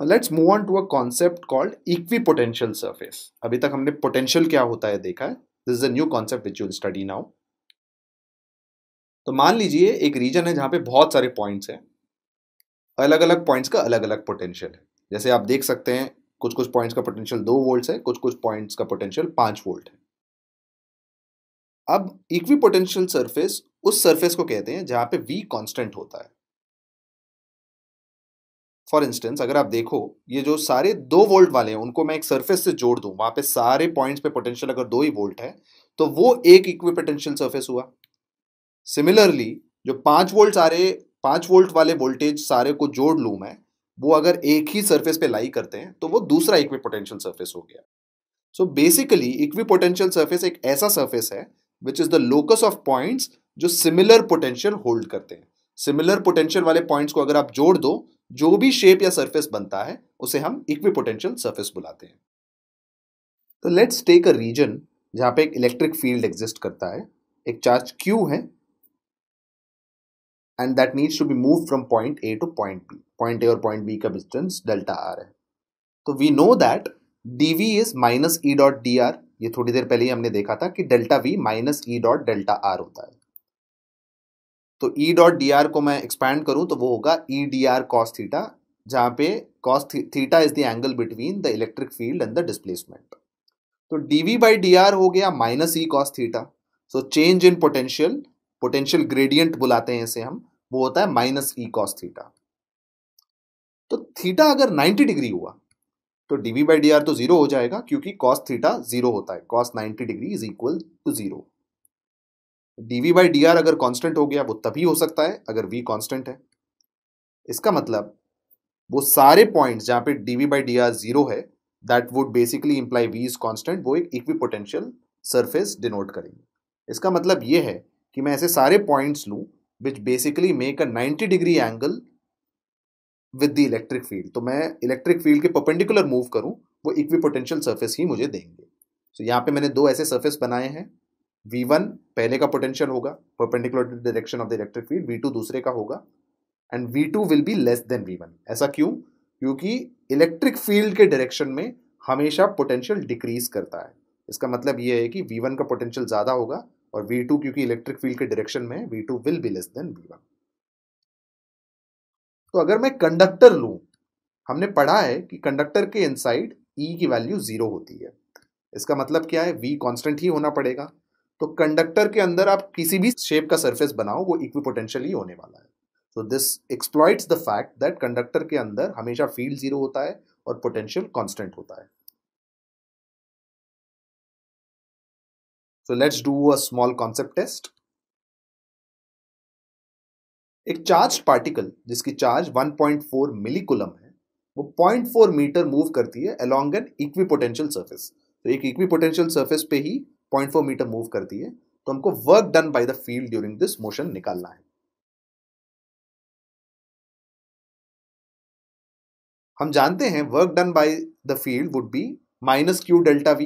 Let's move on to a concept called equipotential surface. अभी तक हमने पोटेंशियल क्या होता है देखा है। This is a new concept which you will study now. तो मान लीजिए एक रीजन है जहां पे बहुत सारे पॉइंट्स हैं, अलग अलग पॉइंट्स का अलग अलग पोटेंशियल है। जैसे आप देख सकते हैं कुछ कुछ पॉइंट्स का पोटेंशियल 2 वोल्ट्स है, कुछ कुछ पॉइंट्स का पोटेंशियल 5 वोल्ट है। अब इक्विपोटेंशियल सरफेस उस सरफेस को कहते हैं जहां पे V कांस्टेंट होता है। फॉर इंस्टेंस अगर आप देखो ये जो सारे 2 वोल्ट वाले हैं उनको मैं एक सरफेस से जोड़ दूं, वहां पे सारे पॉइंट्स पे पोटेंशियल अगर 2 ही वोल्ट है तो वो एक इक्विपोटेंशियल सरफेस हुआ। सिमिलरली जो 5 वोल्ट वाले वोल्टेज सारे को जोड़ लूं मैं, वो अगर एक ही सरफेस पे लाई करते हैं तो वो दूसरा इक्विपोटेंशियल सरफेस हो गया। सो बेसिकली इक्विपोटेंशियल सरफेस एक ऐसा सरफेस है which is the locus of points जो सिमिलर पोटेंशियल होल्ड करते हैं। सिमिलर पोटेंशियल वाले पॉइंट्स को अगर आप जोड़ दो, जो भी शेप या सरफेस बनता है उसे हम इक्विपोटेंशियल सरफेस बुलाते हैं। तो लेट्स टेक अ रीजन जहां पे एक इलेक्ट्रिक फील्ड एग्जिस्ट करता है, एक चार्ज Q है and that needs to be moved from point A to point B. Point A और point B का डिस्टेंस डेल्टा R है। तो we know that dV is minus E dot dr। ये थोड़ी देर पहले ही हमने देखा था कि delta V minus E dot delta R होता है। तो E dot dr को मैं एक्सपैंड करूं तो वो होगा E dr cos थीटा, जहां पे cos theta is the angle between the electric field and the displacement. तो dV by dr हो गया minus E cos theta. So change in potential, potential gradient बुलाते हैं इसे हम, वो होता है माइनस E cos थीटा। तो थीटा अगर 90 डिग्री हुआ तो dV by dr तो जीरो हो जाएगा क्योंकि cos थीटा जीरो होता है। cos 90 degree is equal to zero. dV by dr अगर कांस्टेंट हो गया वो तभी हो सकता है अगर V कांस्टेंट है। इसका मतलब वो सारे पॉइंट्स जहां पे dV by dr जीरो है, that would basically imply V is constant, वो एक इक्विपोटेंशियल सरफेस डिनोट करेंगे। इसका मतलब ये है कि मैं ऐसे सारे पॉइंट्स लूं which basically make a 90 degree angle with the electric field. तो मैं इलेक्ट्रिक फील्ड के परपेंडिकुलर मूव करूं, वो इक्विपोटेंशियल सरफेस ही मुझे देंगे। तो यहाँ पे मैंने दो ऐसे सरफेस बनाए हैं। V1 पहले का पोटेंशियल होगा perpendicular to direction of the electric field, V2 दूसरे का होगा and V2 will be less than V1। ऐसा क्यों? क्योंकि इलेक्ट्रिक फील्ड के डायरेक्शन में हमेशा पोटेंशियल डिक्रीज करता है। इसका मतलब ये है कि V1 का पोटेंशियल ज्यादा होगा और V2 क्योंकि इलेक्ट्रिक फील्ड के डायरेक्शन में V2 will be less than V1। तो अगर मैं कंडक्टर लूं, हमने पढ़ा है कि कंडक्टर के इनसाइड E की वैल्यू जीरो होती है। इसका मतलब क्या है? V कांस्टेंट ही होना पड़ेगा। तो कंडक्टर के अंदर आप किसी भी शेप का सरफेस बनाओ वो इक्विपोटेंशियल ही होने वाला है। So this exploits the fact that conductor के अंदर हमेशा फील्ड जीरो होता है और पोटेंशियल कांस्टेंट होता है। So let's do a small concept test. एक चार्ज पार्टिकल जिसकी चार्ज 1.4 मिलीकूलम है, वो 0.4 मीटर मूव करती है along an इक्विपोटेंशियल सरफेस। तो एक इक्विपोटेंशियल सरफेस पे ही 0.4 मीटर मूव करती है। तो हमको work done by the field during this motion निकालना है। हम जानते हैं work done by the field would be minus Q delta we.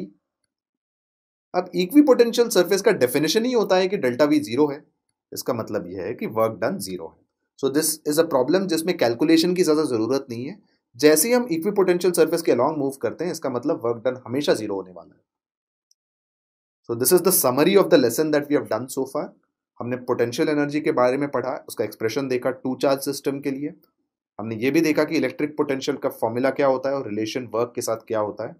अब इक्विपोटेंशियल सरफेस का डेफिनेशन ही होता है कि डेल्टा वी जीरो है। इसका मतलब यह है कि वर्क डन जीरो है। So this is a problem जिसमें कैलकुलेशन की ज्यादा जरूरत नहीं है। जैसे ही हम इक्विपोटेंशियल सरफेस के अलॉन्ग मूव करते हैं, इसका मतलब वर्क डन हमेशा जीरो होने वाला है। So this is the summary of the lesson that we have done so far. हमने पोटेंशियल एनर्जी के बारे में पढ़ा, उसका एक्सप्रेशन देखा टू चार्ज सिस्टम के लिए। हमने ये भी देखा कि इलेक्ट्रिक पोटेंशियल का फॉर्मूला क्या होता है और रिलेशन वर्क के साथ क्या होता है।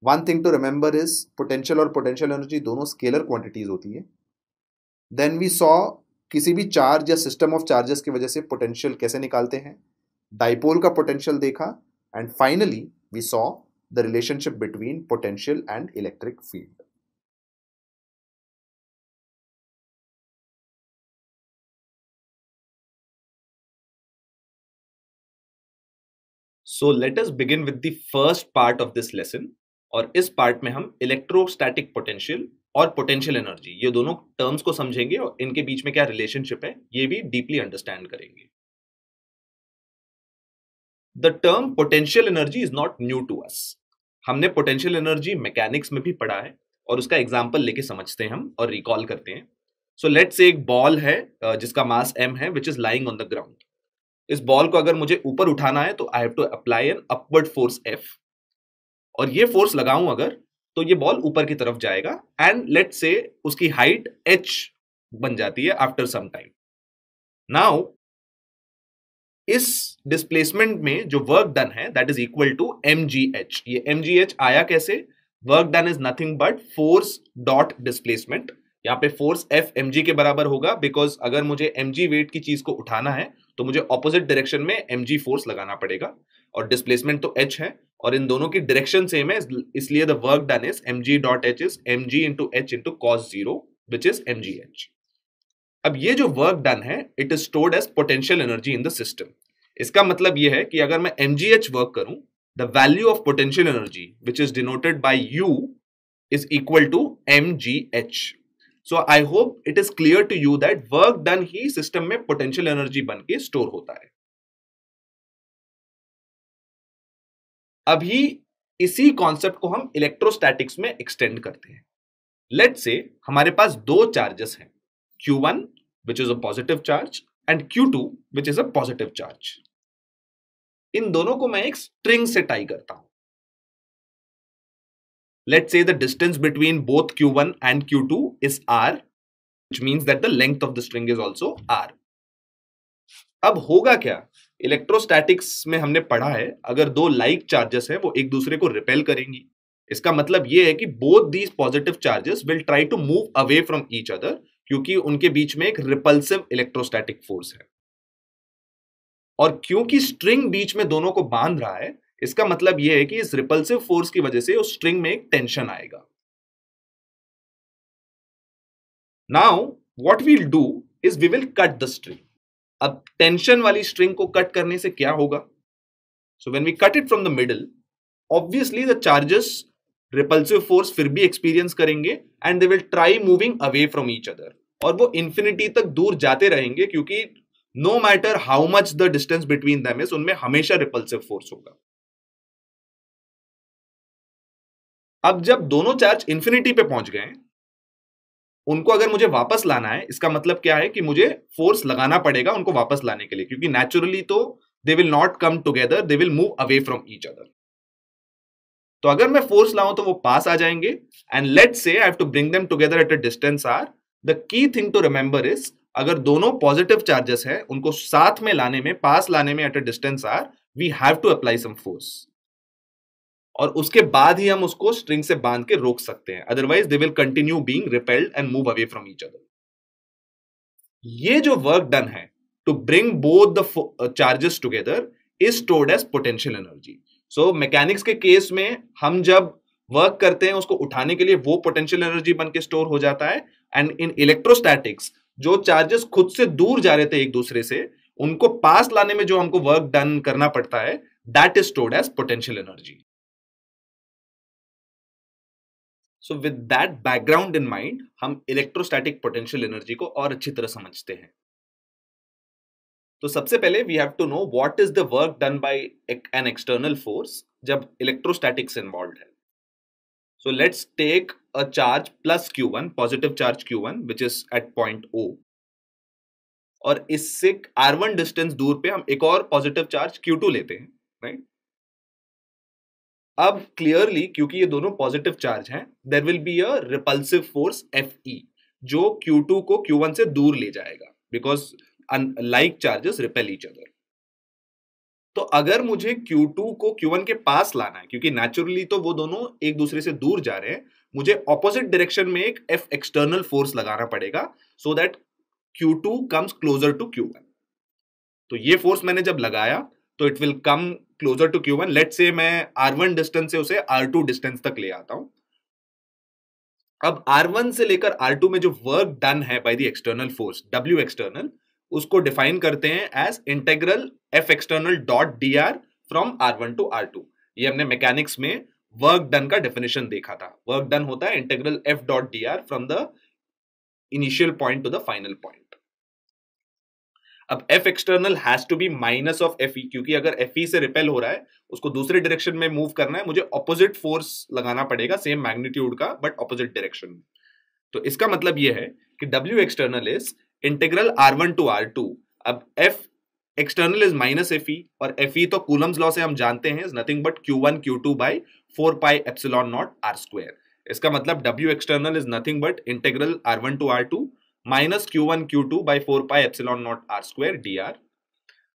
One thing to remember is potential और पोटेंशियल एनर्जी दोनों स्केलर क्वांटिटीज होती है। देन वी सॉ किसी भी चार्ज या सिस्टम ऑफ चार्जेस की वजह से पोटेंशियल कैसे निकालते हैं, डाइपोल का पोटेंशियल देखा and finally we saw the relationship between potential and electric field. So let us begin with the first part of this lesson। और इस पार्ट में हम इलेक्ट्रोस्टैटिक पोटेंशियल और पोटेंशियल एनर्जी, ये दोनों टर्म्स को समझेंगे और इनके बीच में क्या रिलेशनशिप है ये भी डीपली अंडरस्टैंड करेंगे। The term potential energy is not new to us. हमने पोटेंशियल एनर्जी मैकेनिक्स में भी पढ़ा है और उसका एग्जाम्पल लेके समझते हैं हम और रिकॉल करते हैं। सो लेट्स से एक बॉल है जिसका मास m है, which is lying on the ground. इस बॉल को अगर मुझे ऊपर उठाना है तो I have to apply an upward force F, और ये फोर्स लगाऊं अगर तो ये बॉल ऊपर की तरफ जाएगा एंड लेट से उसकी हाइट h बन जाती है आफ्टर सम टाइम। नाउ इस डिस्प्लेसमेंट में जो वर्क डन है that is equal to mgh। ये mgh आया कैसे? Work done is nothing but force dot displacement. यहाँ पे फोर्स F mg के बराबर होगा, बिकॉज अगर मुझे mg वेट की चीज को उठाना है तो मुझे ऑपोजिट डायरेक्शन में mg फोर्स लगाना पड़ेगा, और डिस्प्लेसमेंट तो h है और इन दोनों की डायरेक्शन सेम है, इसलिए the work done is mg dot h is mg into h into cos 0 which is mgh। अब ये जो वर्क डन है it is stored as potential energy in the system. इसका मतलब ये है कि अगर मैं mgh वर्क करूं, the value of potential energy which is denoted by u is equal to mgh। So I hope it is clear to you that work done he system में potential energy बन के store होता है। अभी इसी concept को हम electrostatics में एक्सटेंड करते हैं। लेट्स से हमारे पास दो चार्जेस हैं, Q1 which is a positive charge and Q2 which is a positive charge। इन दोनों को मैं एक स्ट्रिंग से टाई करता हूं। Let's say the distance between both Q1 and Q2 is R, which means that the length of the string is also R। अब होगा क्या? इलेक्ट्रोस्टैटिक्स में हमने पढ़ा है अगर दो लाइक चार्जेस हैं वो एक दूसरे को रिपेल करेंगी। इसका मतलब ये है कि both these positive charges will try to move away from each other, क्योंकि उनके बीच में एक रिपल्सिव इलेक्ट्रोस्टैटिक फोर्स है। और क्योंकि स्ट्रिंग बीच में दोनों को बांध रहा है, इसका मतलब यह है कि इस रिपल्सिव फोर्स की वजह से उस स्ट्रिंग में एक टेंशन आएगा। Now what we'll do is we will cut the string. अब टेंशन वाली स्ट्रिंग को कट करने से क्या होगा? So when we cut it from the middle, obviously the charges repulsive force फिर भी एक्सपीरियंस करेंगे and they will try moving away from each other, और वो इंफिनिटी तक दूर जाते रहेंगे, क्योंकि no matter how much the distance between them is, उनमें हमेशा रिपल्सिव फोर्स होगा। अब जब दोनों चार्ज इंफिनिटी पे पहुंच गए, उनको अगर मुझे वापस लाना है, इसका मतलब क्या है कि मुझे फोर्स लगाना पड़ेगा उनको वापस लाने के लिए, क्योंकि नेचुरली तो they will not come together, they will move away from each other. तो अगर मैं फोर्स लाऊं तो वो पास आ जाएंगे, and let's say I have to bring them together at a distance r। The key thing to remember is, अगर दोनों positive charges है उनको साथ में लाने में, पास लाने में at a distance r, we have to apply some force, और उसके बाद ही हम उसको स्ट्रिंग से बांध के रोक सकते हैं, otherwise they will continue being repelled and move away from each other. ये जो वर्क डन है to bring both the charges together is stored as potential energy. So mechanics के केस में हम जब वर्क करते हैं उसको उठाने के लिए वो पोटेंशियल एनर्जी बन के स्टोर हो जाता है, एंड इन इलेक्ट्रोस्टैटिक्स जो चार्जेस खुद से दूर जा रहे थे एक दूसरे से, उनको पास लाने में जो हमको वर्क डन करना पड़ता है, that is stored as potential energy. So with that background in mind हम इलेक्ट्रोस्टैटिक पोटेंशियल एनर्जी को और अच्छी तरह समझते हैं। तो सबसे पहले we have to know what is the work done by an external force जब इलेक्ट्रोस्टैटिक्स इन्वॉल्वड है। So let's take a charge plus Q1, positive charge Q1 which is at point O, और इससे R1 डिस्टेंस दूर पे हम एक और positive charge Q2 लेते हैं, राइट? अब क्लियरली क्योंकि ये दोनों पॉजिटिव चार्ज हैं, there will be a repulsive force Fe जो Q2 को Q1 से दूर ले जाएगा, because like charges repel each other। तो अगर मुझे Q2 को Q1 के पास लाना है, क्योंकि नेचुरली तो वो दोनों एक दूसरे से दूर जा रहे हैं, मुझे ऑपोजिट डायरेक्शन में एक F एक्सटर्नल फोर्स लगाना पड़ेगा so that Q2 comes closer to Q1। तो ये फोर्स मैंने जब लगाया तो it will come closer to Q1। Let's say मैं R1 डिस्टेंस से उसे R2 डिस्टेंस तक ले आता हूं। अब R1 से लेकर R2 में जो वर्क डन है by the external force W external, उसको डिफाइन करते हैं as integral F external dot dr from R1 to R2। ये हमने मैकेनिक्स में वर्क डन का डेफिनेशन देखा था। वर्क डन होता है integral F dot dr from the initial point to the final point. अब F external has to be minus of Fe, क्योंकि अगर Fe से रिपेल हो रहा है, उसको दूसरे डायरेक्शन में मूव करना है, मुझे ऑपोजिट फोर्स लगाना पड़ेगा सेम मैग्नीट्यूड का बट ऑपोजिट डायरेक्शन में। तो इसका मतलब यह है कि W external is integral R1 to R2। अब F external is minus Fe और Fe तो कूलम्स लॉ से हम जानते हैं is nothing but Q1 Q2 by 4 pi epsilon naught R square. इसका मतलब W external is nothing but integral R1 to R2 minus Q1 Q2 by 4 pi epsilon naught R square dr।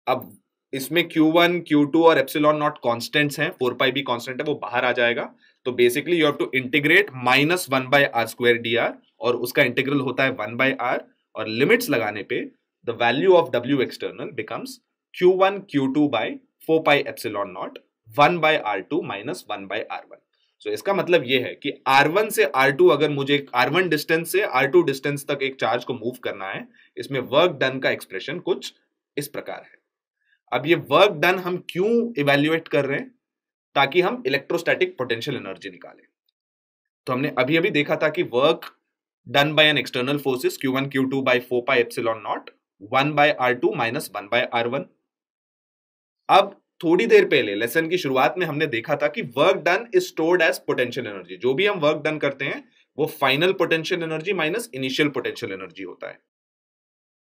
अब इसमें Q1 Q2 और epsilon not constants हैं, 4 पाई भी constant है, वो बाहर आ जाएगा। तो basically you have to integrate minus 1 by R square dr और उसका इंटीग्रल होता है 1 बाई R और लिमिट्स लगाने पे the value of W external becomes Q1 Q2 by 4 pi epsilon naught 1 by R2 minus 1 by R1। So इसका मतलब ये है कि R1 से R2 अगर मुझे R1 डिस्टेंस से R2 डिस्टेंस तक एक चार्ज को मूव करना है, इसमें वर्क डन का एक्सप्रेशन कुछ इस प्रकार है। अब ये वर्क डन हम क्यों इवेल्युएट कर रहे हैं? ताकि हम इलेक्ट्रोस्टैटिक पोटेंशियल एनर्जी निकालें। तो हमने अभी अभी देखा था कि work done by an external forces Q1 Q2 by 4 pi epsilon naught 1 by R2 minus 1 by R1। अब थोड़ी देर पहले लेसन की शुरुआत में हमने देखा था कि work done is stored as potential energy. जो भी हम वर्क डन करते हैं वो final potential energy minus initial potential energy होता है।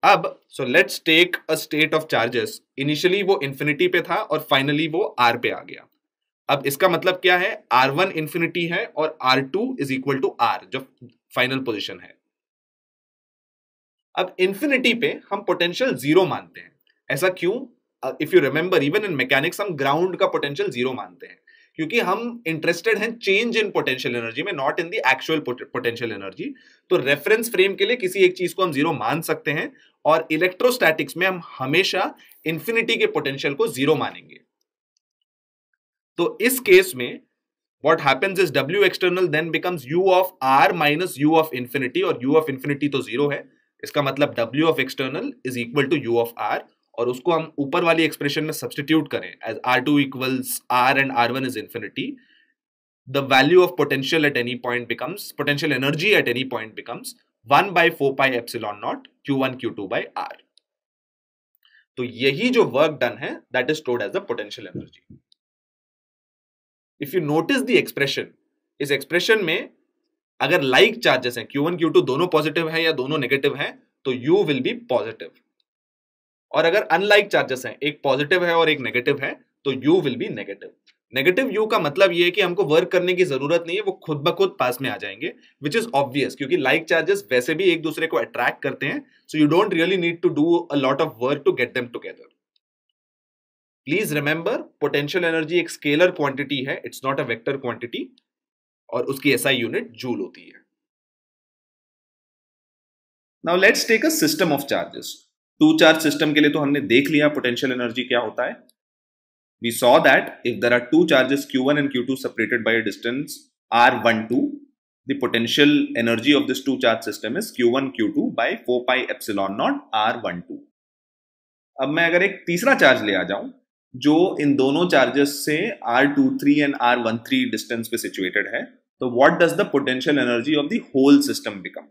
अब so let's take a state of charges. Initially वो इंफिनिटी पे था और फाइनली वो R पे आ गया। अब इसका मतलब क्या है? R1 इंफिनिटी है और R2 is equal to R जो फाइनल पोजीशन है। अब इंफिनिटी पे हम पोटेंशियल जीरो मानते हैं। ऐसा क्यों? If you remember even in mechanics हम ग्राउंड का पोटेंशियल जीरो मानते हैं क्योंकि हम इंटरेस्टेड हैं चेंज इन पोटेंशियल एनर्जी में, not in the actual potential energy. तो रेफरेंस फ्रेम के लिए किसी एक चीज को हम जीरो मान सकते हैं और इलेक्ट्रोस्टैटिक्स में हम हमेशा इंफिनिटी के पोटेंशियल को जीरो मानेंगे। तो इस केस में what happens is W external then becomes U of R minus U of infinity और U of infinity तो जीरो है। इसका मतलब W of external is equal to U of R और उसको हम ऊपर वाली एक्सप्रेशन में सब्स्टिट्यूट करें as R2 equals R and R1 is infinity, the value of potential at any point becomes, potential energy at any point becomes 1 by 4 pi epsilon naught Q1 Q2 by R। तो यही जो work done है that is stored as the potential energy। If you notice the expression, इस expression में अगर like charges हैं Q1 Q2 दोनों positive हैं या दोनों नेगेटिव हैं तो U विल बी पॉजिटिव, और अगर अनलाइक चार्जेस हैं, एक पॉजिटिव है और एक नेगेटिव है, तो U will be negative. Negative U का मतलब ये है कि हमको वर्क करने की जरूरत नहीं है, वो खुद ब खुद पास में आ जाएंगे, विच इज ऑब्वियस क्योंकि लाइक चार्जेस वैसे भी एक दूसरे को अट्रैक्ट करते हैं, so you don't really need to do a lot of work to get them together. Please remember potential energy एक स्केलर क्वांटिटी है, it's not a vector quantity, और उसकी SI यूनिट जूल होती है। Now let's take a system of charges. Two charge system के लिए तो हमने देख लिया पोटेंशियल एनर्जी क्या होता है। We saw that if there are two charges Q1 and Q2 separated by a distance R12, the potential energy of this two charge system is Q1 Q2 by 4 pi epsilon naught R12। अब मैं अगर एक तीसरा charge ले आ जाऊं जो इन दोनों charges से R23 and R13 डिस्टेंस पे सिचुएटेड है, तो what does the potential energy of the whole system become?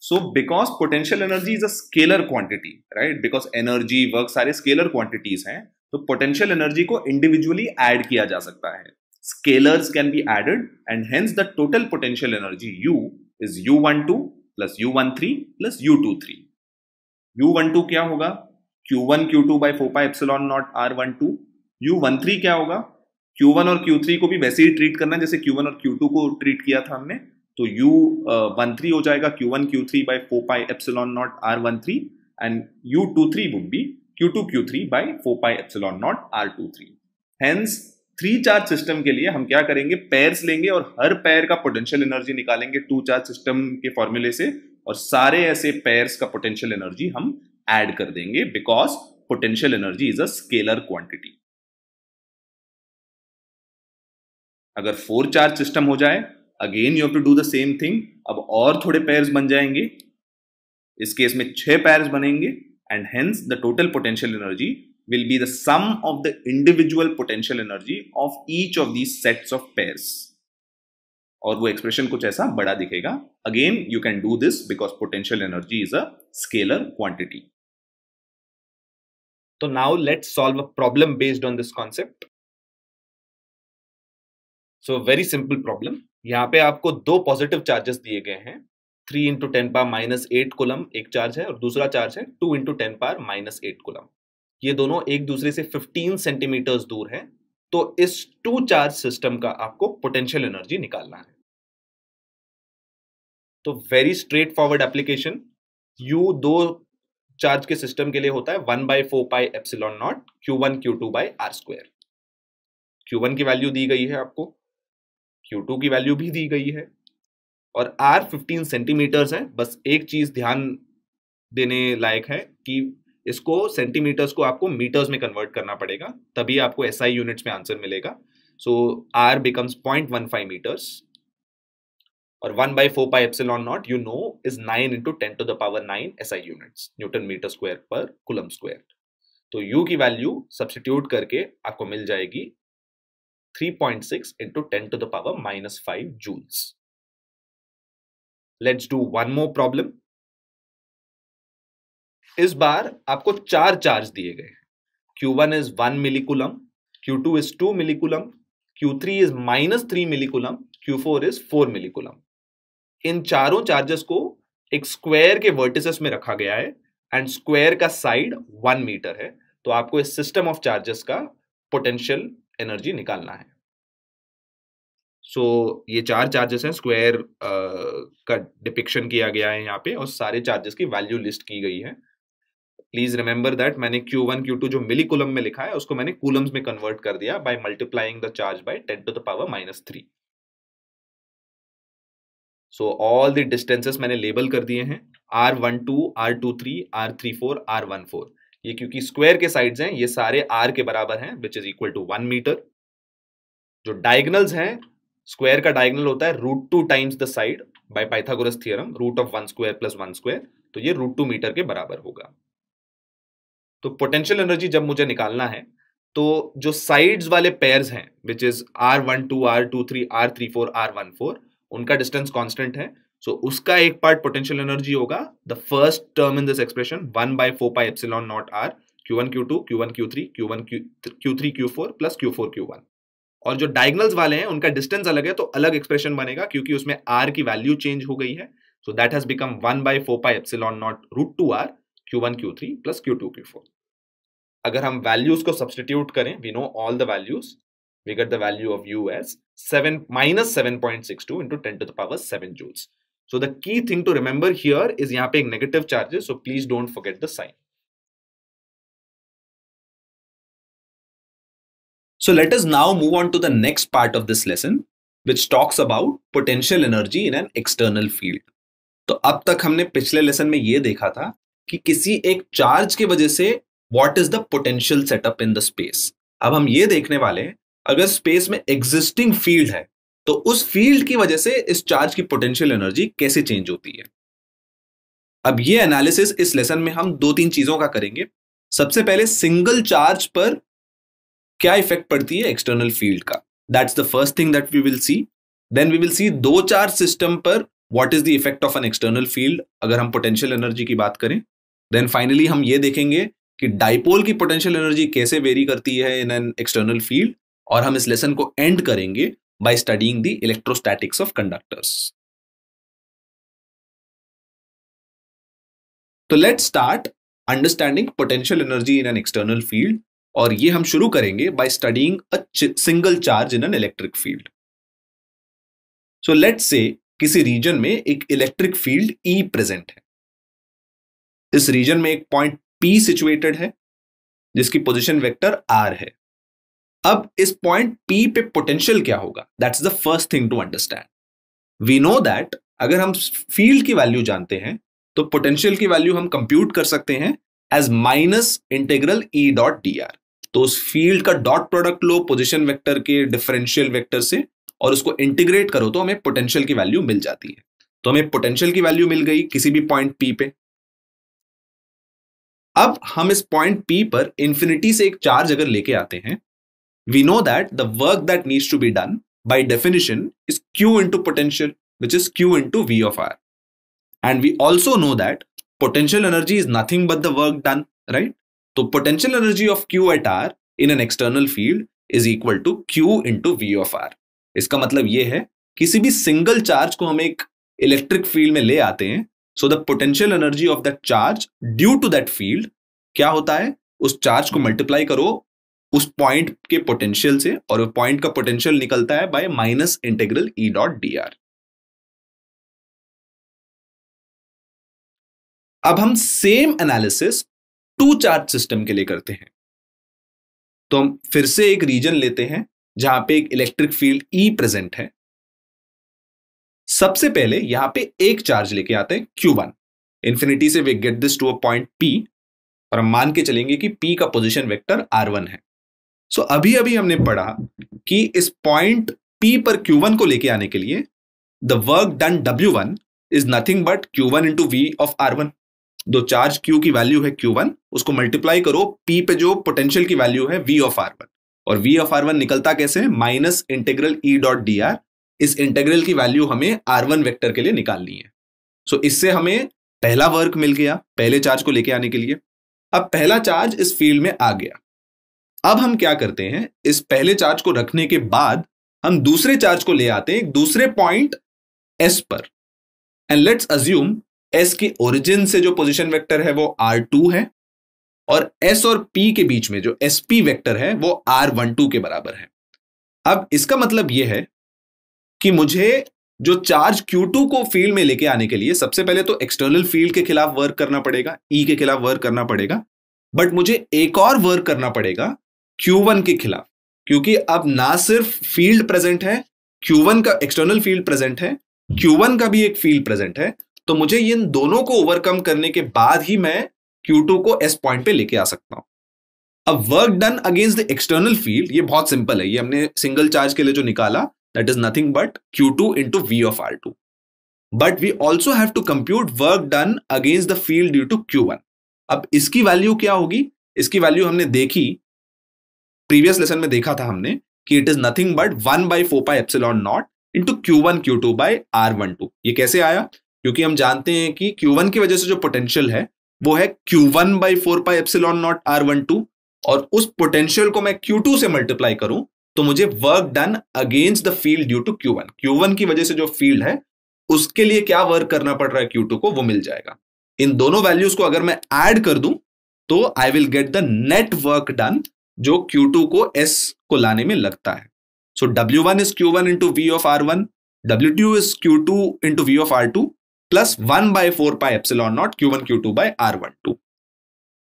So because potential energy is a scalar quantity, right, because energy work सारे स्केलर क्वांटिटीज हैं, तो पोटेंशियल एनर्जी को individually add किया जा सकता है। Scalars can be added and hence the total potential energy U is U12 plus U13 plus U23। U12 क्या होगा? Q1 Q2 by 4 pi epsilon naught R12। U13 क्या होगा? Q1 और Q3 को भी वैसे ही ट्रीट करना है जैसे Q1 और Q2 को ट्रीट किया था हमने, तो U13 हो जाएगा Q1 Q3 by 4 pi epsilon naught R13 and U23 would be Q2 Q3 by 4 pi epsilon naught R23। Hence three charge system के लिए हम क्या करेंगे? पेयर्स लेंगे और हर पेयर का पोटेंशियल एनर्जी निकालेंगे टू चार्ज सिस्टम के फॉर्मूले से, और सारे ऐसे पेयर्स का पोटेंशियल एनर्जी हम ऐड कर देंगे because potential energy is a scalar quantity. अगर फोर चार्ज सिस्टम हो जाए, again you have to do the same thing, अब और थोड़े पेयर्स बन जाएंगे, इस केस में 6 पेयर्स बनेंगे and hence the total potential energy will be the sum of the individual potential energy of each of these sets of pairs, और वो एक्सप्रेशन कुछ ऐसा बड़ा दिखेगा। Again you can do this because potential energy is a scalar quantity. तो now let's solve a problem based on this concept. So very simple problem. यहां पे आपको दो पॉजिटिव चार्जेस दिए गए हैं 3 इंटू 10⁻⁸ कूलम एक चार्ज है और दूसरा चार्ज है 2 इंटू 10⁻⁸ कूलम। ये दोनों एक दूसरे से 15 सेंटीमीटर्स दूर हैं। तो इस 2 चार्ज सिस्टम का आपको पोटेंशियल एनर्जी निकालना है। तो very straight forward application. You दो चार्ज के सिस्टम के लिए होता है 1/4πε0 Q1 Q2/r²। Q1 की वैल्यू दी गई है आपको, Q2 की वैल्यू भी दी गई है और R 15 सेंटीमीटर्स है। बस एक चीज ध्यान देने लायक है कि इसको सेंटीमीटर्स को आपको मीटर्स में कन्वर्ट करना पड़ेगा, तभी आपको SI यूनिट्स में आंसर मिलेगा। सो R becomes 0.15 meters और 1/4πε0 you know is 9 into 10⁹ SI units, newton metre square पर कूलम स्क्वायर। तो U की वैल्यू सब्स्टिट्यूट करके आपको मिल जाएगी 3.6 into 10⁻⁻5 joules। Let's do one more problem। इस बार आपको 4 चार्ज दिए गए। Q1 is 1 मिलीकूलम, Q2 is 2 मिलीकूलम, Q3 is -3 मिलीकूलम, Q4 is 4 मिलीकूलम। इन चारों चार्जेस को एक स्क्वायर के वर्टिसेस में रखा गया है एंड स्क्वायर का साइड 1 मीटर है। तो आपको इस सिस्टम ऑफ चार्जेस का पोटेंशियल एनर्जी निकालना है। सो ये 4 चार्जेस हैं, स्क्वायर का डिपिक्शन किया गया है यहाँ पे और सारे चार्जेस की वैल्यू लिस्ट की गई है। प्लीज रिमेंबर दैट मैंने Q1 Q2 जो मिलीकूलम में लिखा है उसको मैंने कूलम्स में कन्वर्ट कर दिया by multiplying the charge by 10⁻⁻3। So all the distances मैंने लेबल कर दिए हैं, R12, R23, R34, R14। ये क्योंकि स्क्वायर के साइड्स हैं ये सारे R के बराबर हैं which is equal to 1 metre. जो डायगोनल्स हैं, स्क्वायर का डायगोनल होता है √2 times the side by Pythagoras theorem, √(1² + 1²), तो ये √2 मीटर के बराबर होगा। तो पोटेंशियल एनर्जी जब मुझे निकालना है तो जो साइड्स वाले पेयर्स हैं which is R12, R23, R34, R14, उनका डिस्टेंस कांस्टेंट है। सो उसका एक पार्ट पोटेंशियल एनर्जी होगा the first term in this expression 1/4πε0 R Q1 Q2 Q1 Q3 Q3 Q4 plus Q4 Q1। और जो डायगोनल्स वाले हैं उनका डिस्टेंस अलग है तो अलग एक्सप्रेशन बनेगा क्योंकि उसमें R की वैल्यू चेंज हो गई है। So that has become 1/4πε0 √2R Q1 Q3 plus Q2 Q4। अगर हम वैल्यूज को सब्स्टिट्यूट करें, we know all the values, we get the value of U as -7.62 into 10⁻7 joules। So the key thing to remember here is यहाँ पे एक negative charge है, so please don't forget the sign। So let us now move on to the next part of this lesson which talks about potential energy in an external field। तो अब तक हमने पिछले lesson में ये देखा था कि किसी एक चार्ज की वजह से what is the potential setup in the space। अब हम ये देखने वाले हैं अगर स्पेस में एग्जिस्टिंग फील्ड है तो उस फील्ड की वजह से इस चार्ज की पोटेंशियल एनर्जी कैसे चेंज होती है। अब ये एनालिसिस इस लेसन में हम 2-3 चीजों का करेंगे। सबसे पहले सिंगल चार्ज पर क्या इफेक्ट पड़ती है एक्सटर्नल फील्ड का, that's the first thing that we will see. Then we will see 2 charge system पर what is the effect of an external field अगर हम पोटेंशियल एनर्जी की बात करें। देन फाइनली हम ये देखेंगे कि डाइपोल की पोटेंशियल एनर्जी कैसे वेरी करती है इन एन एक्सटर्नल फील्ड, और हम इस लेसन को एंड करेंगे by studying the electrostatics of conductors. तो let's start understanding potential energy in an external field, और ये हम शुरू करेंगे by studying a single charge in an electric field. So let's say किसी रीजन में एक इलेक्ट्रिक फील्ड E प्रेजेंट है। इस रीजन में एक पॉइंट P सिचुएटेड है जिसकी पोजीशन वेक्टर R है। अब इस पॉइंट P पे पोटेंशियल क्या होगा, that's the first thing to understand. We know that अगर हम फील्ड की वैल्यू जानते हैं तो पोटेंशियल की वैल्यू हम कंप्यूट कर सकते हैं एज -∫E.dr। तो उस फील्ड का डॉट प्रोडक्ट लो पोजीशन वेक्टर के डिफरेंशियल वेक्टर से और उसको इंटीग्रेट करो तो हमें पोटेंशियल की वैल्यू मिल जाती है। तो हमें पोटेंशियल की वैल्यू मिल गई किसी भी पॉइंट P पे। अब हम इस पॉइंट P पर इंफिनिटी से एक चार्ज अगर लेके आते हैं, we know that the work that needs to be done by definition is Q into potential which is Q into V of R, and we also know that potential energy is nothing but the work done, right? तो potential energy of Q at R in an external field is equal to Q into V of R। इसका मतलब ये है किसी भी single charge को हम एक इलेक्ट्रिक फील्ड में ले आते हैं, so the potential energy of that charge due to that field क्या होता है, उस चार्ज को मल्टीप्लाई करो उस पॉइंट के पोटेंशियल से, और वो पॉइंट का पोटेंशियल निकलता है by minus integral E dot D R. अब हम same analysis two charge system के लिए करते हैं। तो हम फिर से एक रीजन लेते हैं जहां पे एक इलेक्ट्रिक फील्ड ई प्रेजेंट है। सबसे पहले यहां पे एक चार्ज लेके आते हैं Q1, इंफिनिटी से we get this to a point P, और हम मान के चलेंगे कि P का पोजीशन वेक्टर R1 है। सो अभी अभी हमने पढ़ा कि इस पॉइंट P पर Q1 को लेके आने के लिए the work done W1 is nothing but Q1 into V of R1। दो चार्ज Q की वैल्यू है Q1, उसको मल्टीप्लाई करो P पे जो पोटेंशियल की वैल्यू है V ऑफ R1, और V ऑफ R1 निकलता कैसे, minus integral E dot D are. इस इंटीग्रल की वैल्यू हमें R1 वेक्टर के लिए निकालनी है। सो इससे हमें पहला वर्क मिल गया पहले चार्ज को लेके आने के लिए। अब पहला चार्ज इस फील्ड में आ गया। अब हम क्या करते हैं, इस पहले चार्ज को रखने के बाद हम दूसरे चार्ज को ले आते हैं एक दूसरे पॉइंट S पर, एंड लेट्स अज्यूम S के ओरिजिन से जो पोजीशन वेक्टर है वो R2 है, और S और P के बीच में जो SP वेक्टर है वो R12 के बराबर है। अब इसका मतलब यह है कि मुझे जो चार्ज Q2 को फील्ड में लेके आने के लिए सबसे पहले तो एक्सटर्नल फील्ड के खिलाफ वर्क करना पड़ेगा, E के खिलाफ वर्क करना पड़ेगा, बट मुझे एक और वर्क करना पड़ेगा Q1 के खिलाफ, क्योंकि अब ना सिर्फ फील्ड प्रेजेंट है, Q1 का एक्सटर्नल फील्ड प्रेजेंट है, Q1 का भी एक फील्ड प्रेजेंट है, तो मुझे इन दोनों को ओवरकम करने के बाद ही मैं Q2 को S पॉइंट पे लेके आ सकता हूं। अब work done against the external field ये बहुत सिंपल है, ये हमने सिंगल चार्ज के लिए जो निकाला that is nothing but Q2 into V of R2. But we also have to compute work done against the field due to Q1. अब इसकी वैल्यू क्या होगी, इसकी वैल्यू हमने देखी प्रीवियस लेसन में, देखा था हमने कि it is nothing but 1/4πε0 into Q1 Q2 by R12। ये कैसे आया, क्योंकि हम जानते हैं कि Q1 की वजह से जो पोटेंशियल है वो है Q1/4πε0 R12, और उस पोटेंशियल को मैं Q2 से मल्टीप्लाई करूं तो मुझे work done against the field due to Q1, Q1 की वजह से जो फील्ड है उसके लिए क्या वर्क करना पड़ रहा है Q2 को, वो मिल जाएगा। इन दोनों वैल्यूज को अगर मैं ऐड कर दूं तो I will get the net work done जो Q2 को S को लाने में लगता है। So W1 is Q1 into V of R1, W2 is Q2 into V of R2 plus 1/4πε0 Q1 Q2 by R12।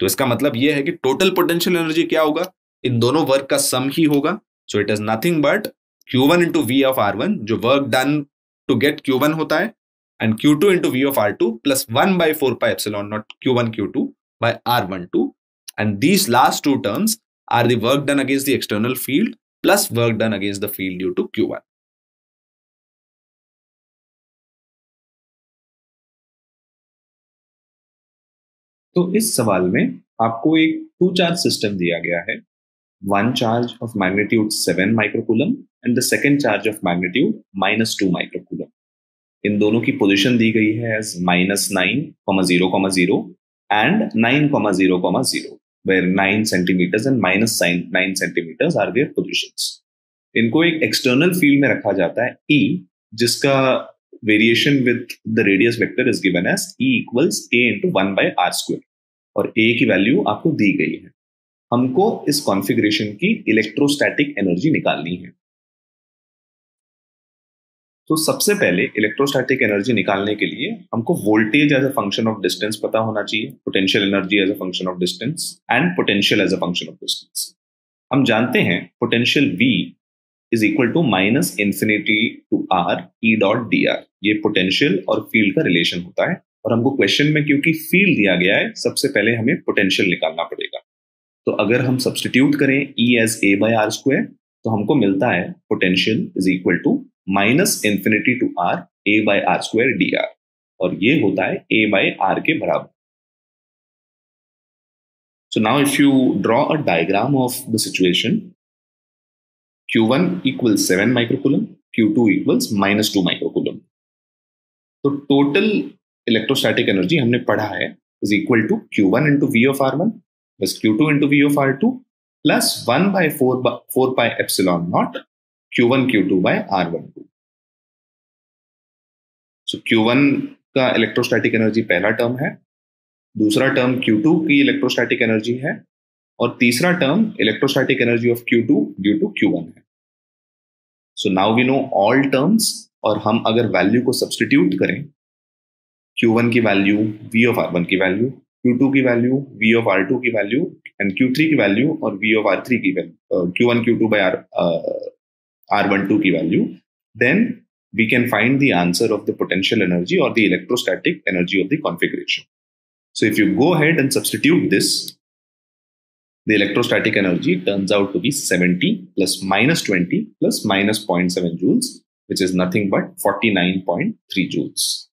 तो इसका मतलब यह है कि टोटल पोटेंशियल एनर्जी क्या होगा, इन दोनों वर्क का सम ही होगा। So it is nothing but Q1 into V of R1, जो work done to get Q1 होता है, and Q2 into V of R2 plus 1/4πε0 Q1 Q2 by R12, and these last two terms are the work done against the external field plus work done against the field due to Q1. तो इस सवाल में आपको एक to charge system दिया गया है, one charge of magnitude 7 microcoulomb and the second charge of magnitude -2 microcoulomb. इन दोनों की पोजीशन दी गई है as -9,0,0 and 9,0,0, where 9 centimeters and -9 centimeters are their positions. इनको एक एक्सटर्नल फील्ड में रखा जाता है E, जिसका variation with the radius vector is given as E equals A into 1/r², और A की वैल्यू आपको दी गई है। हमको इस कॉन्फ़िगरेशन की इलेक्ट्रोस्टैटिक एनर्जी निकालनी है। तो सबसे पहले इलेक्ट्रोस्टैटिक एनर्जी निकालने के लिए हमको voltage as a function of distance पता होना चाहिए, potential energy as a function of distance and potential as a function of distance. हम जानते हैं potential V is equal to -∞ to R E dot D R. ये potential और field का relation होता है, और हमको क्वेश्चन में क्योंकि फील्ड दिया गया है सबसे पहले हमें पोटेंशियल निकालना पड़ेगा। तो अगर हम सब्स्टिट्यूट करें E as A/r², तो हमको मिलता है potential is equal to -∞ to R A/r² dr, और ये होता है A/r के बराबर। So now if you draw a diagram of the situation, Q1 equals 7 microcoulomb, Q2 equals -2 microcoulomb. तो टोटल इलेक्ट्रोस्टैटिक एनर्जी हमने पढ़ा है is equal to Q1 into V of R1 plus Q2 into V of R2 plus 1/4πε0 Q1 Q2 by R12. So Q1 का electrostatic energy पहला term है, दूसरा term Q2 की electrostatic energy है, और तीसरा term electrostatic energy of Q2 due to Q1 है. So now we know all terms, और हम अगर वैल्यू को सब्स्टिट्यूट करें, Q1 की वैल्यू V ऑफ R1 की वैल्यू, Q2 की वैल्यू V ऑफ R2 की वैल्यू, एंड Q3 की वैल्यू और V ऑफ R3 की value, Q1 Q2 by R12 की value, then we can find the answer of the potential energy or the electrostatic energy of the configuration. So if you go ahead and substitute this, the electrostatic energy turns out to be 70 plus minus 20 plus minus 0.7 joules, which is nothing but 49.3 joules.